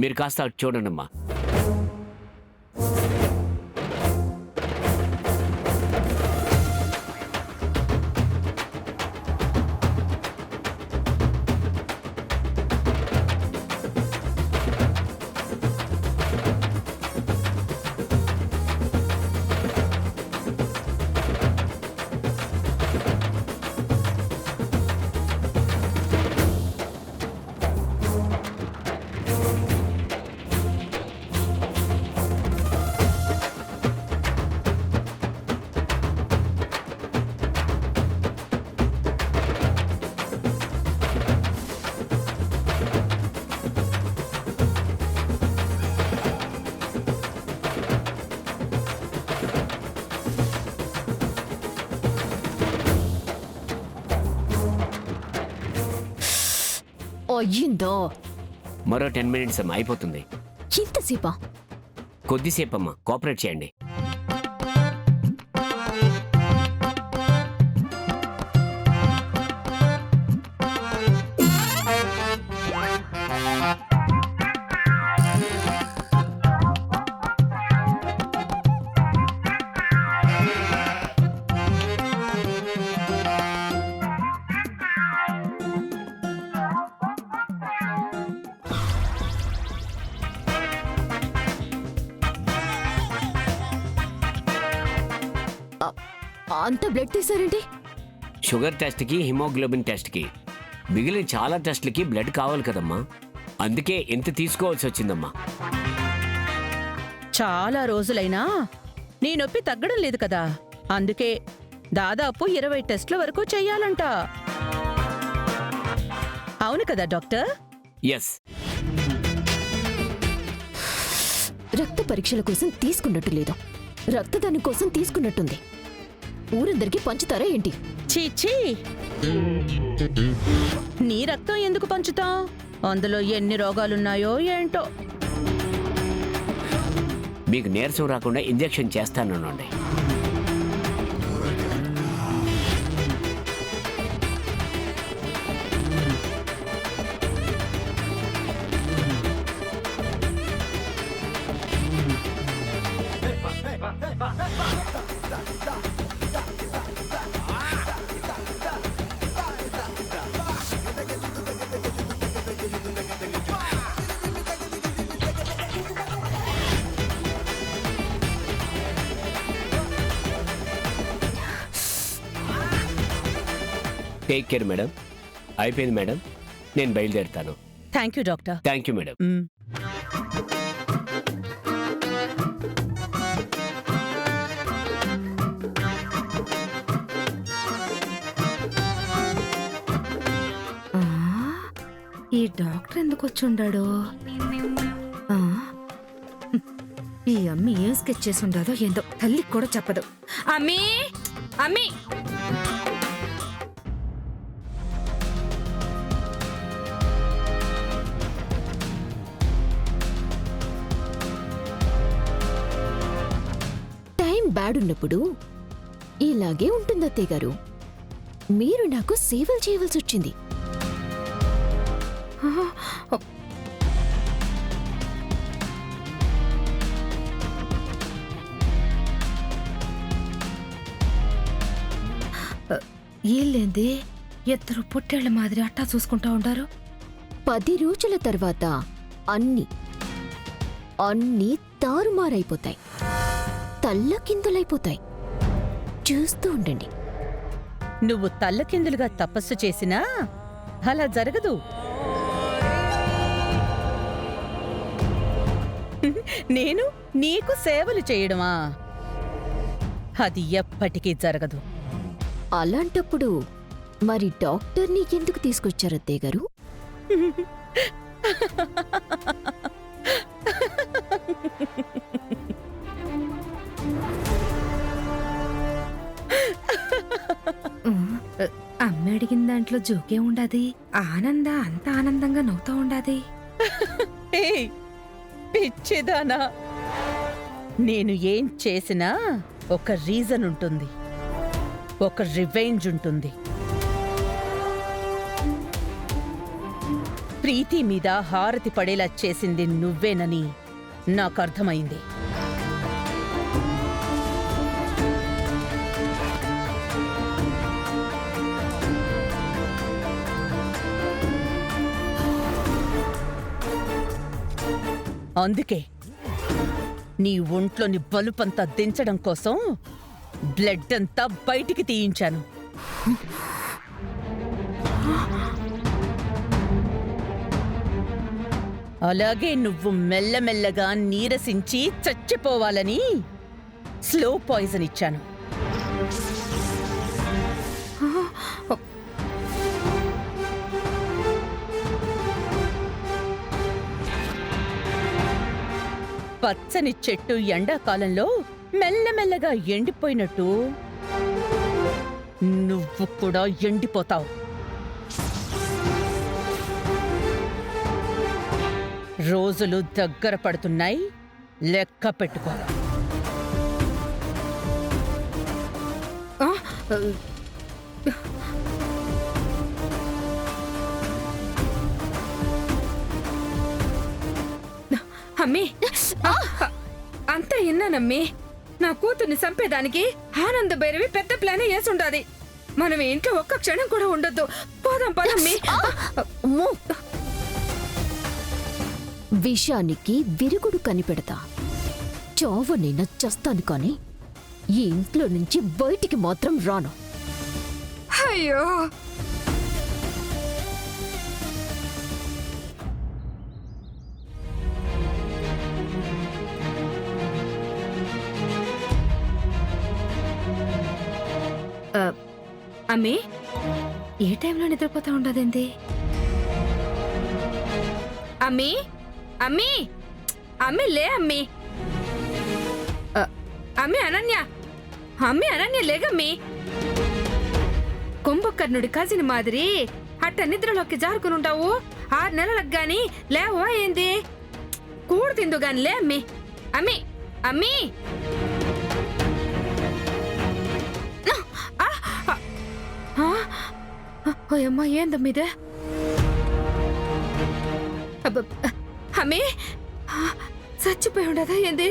మీరు కాస్త అటు చూడండమ్మా. అయ్యిందో మరో 10 minutes అమ్మా, అయిపోతుంది. ఇంతసేపా? కొద్దిసేపు అమ్మా, కోఆపరేట్ చేయండి. అంత బ్లడ్ తీసారేంటి? షుగర్ టెస్ట్కి, హిమోగ్లోబిన్ టెస్ట్కి, మిగిలిన చాలా టెస్ట్లకి బ్లడ్ కావాలి కదమ్మా. అందుకే ఎంత తీసుకోవాల్సి వచ్చిందమ్మా. చాలా రోజులైనా నీ నొప్పి తగ్గడం లేదు కదా, అందుకే దాదాపు 20 టెస్ట్ల వరకు చెయ్యాలంట. అవును కదా డాక్టర్? ఎస్. రక్త పరీక్షల కోసం తీసుకున్నట్టు లేదు, రక్తదానం కోసం తీసుకున్నట్టుంది. ఊరందరికీ పంచుతారా ఏంటి? చీచీ, నీ రక్తం ఎందుకు పంచుతాం? అందులో ఎన్ని రోగాలున్నాయో ఏంటో. మీకు నీరసం రాకుండా ఇంజెక్షన్ చేస్తానండి. Take care madam. అయిపోయింది మేడం, నేను బయలుదేరుతాను. Thank you doctor. Thank you madam. ఈ డాక్టర్ ఎందుకు వచ్చుండాడు? ఈ అమ్మి ఏం స్కెచ్ చేసి ఉండదో ఏందో తల్లికి కూడా చెప్పదు. అమ్మీ అమ్మీ, టైం బ్యాడ్ ఉన్నప్పుడు ఇలాగే ఉంటుంది అత్తయ్య గారు. మీరు నాకు సేవలు చేయవలసి వచ్చింది. ఏళ్ళేంది ఇద్దరు పుట్టేళ్ల మాదిరి అట్టా చూసుకుంటా ఉంటారు. 10 రోజుల తర్వాత అన్నీ అన్నీ తారుమారైపోతాయి, తల్లకిందులైపోతాయి. చూస్తూ ఉండండి. నువ్వు తల్లకిందులుగా తపస్సు చేసినా అలా జరగదు. నేను నీకు సేవలు చేయడమా? అది ఎప్పటికీ జరగదు. అలాంటప్పుడు మరి డాక్టర్ నీకెందుకు తీసుకొచ్చారు అత్తయ్య గారు? అమ్మ అడిగిన దాంట్లో జోకే ఉండాది. అంత ఆనందంగా నవ్వుతూ ఉండాది. ఏయ్, పిచ్చిదానా, నేను ఏం చేసినా ఒక రీజన్ ఉంటుంది, ఒక రివెంజ్ ఉంటుంది. ప్రీతి మీద హారతి పడేలా చేసింది నువ్వేనని నాకు అర్థమైంది. అందుకే నీ ఒంట్లోని బలుపంతా దించడం కోసం బ్లడ్ అంతా బయటికి తీయించాను. అలాగే నువ్వు మెల్లమెల్లగా నీరసించి చచ్చిపోవాలని స్లో పాయిజన్ ఇచ్చాను. పచ్చని చెట్టు ఎండాకాలంలో మెల్లమెల్లగా ఎండిపోయినట్టు నువ్వు కూడా ఎండిపోతావు. రోజులు దగ్గర పడుతున్నాయి, లెక్క పెట్టుకో. ఆ, అమ్మీ, అంతా విన్నానమ్మీ. నా కూతుర్ని చంపేదానికి ఆనంద భైరవి పెద్ద ప్లానే వేసుండాది. మనం ఇంట్లో ఒక్క క్షణం కూడా ఉండొద్దు. పోదాం పదమ్మీ. అమ్మో! విషానికి విరుగుడు కనిపెడతా. చావు నేను చస్తాను కాని ఈ ఇంట్లో నుంచి బయటికి మాత్రం రాను. అయ్యో, అమ్మీ, ఏ టైంలో నిద్రపోతా ఉండదేంటి? అమ్మీ, అమ్మీ, అమ్మీ లే అమ్మీ. అమ్మీ అనన్య, అమ్మీ అనన్య లేగమ్మీ. కుంభకర్ణుడి కజిన్ మాదిరి అట్ట నిద్రలోకి జారుకుని ఉంటావు. 6 నెలలకు గాని లేవా ఏంది? కూడు తిందు గాని లే అమ్మీ. అమ్మీ, అమ్మీ, అమ్మా ఏందమ్మా ఇదే? అమ్మీ, చచ్చిపోయి ఉండదా ఏంది?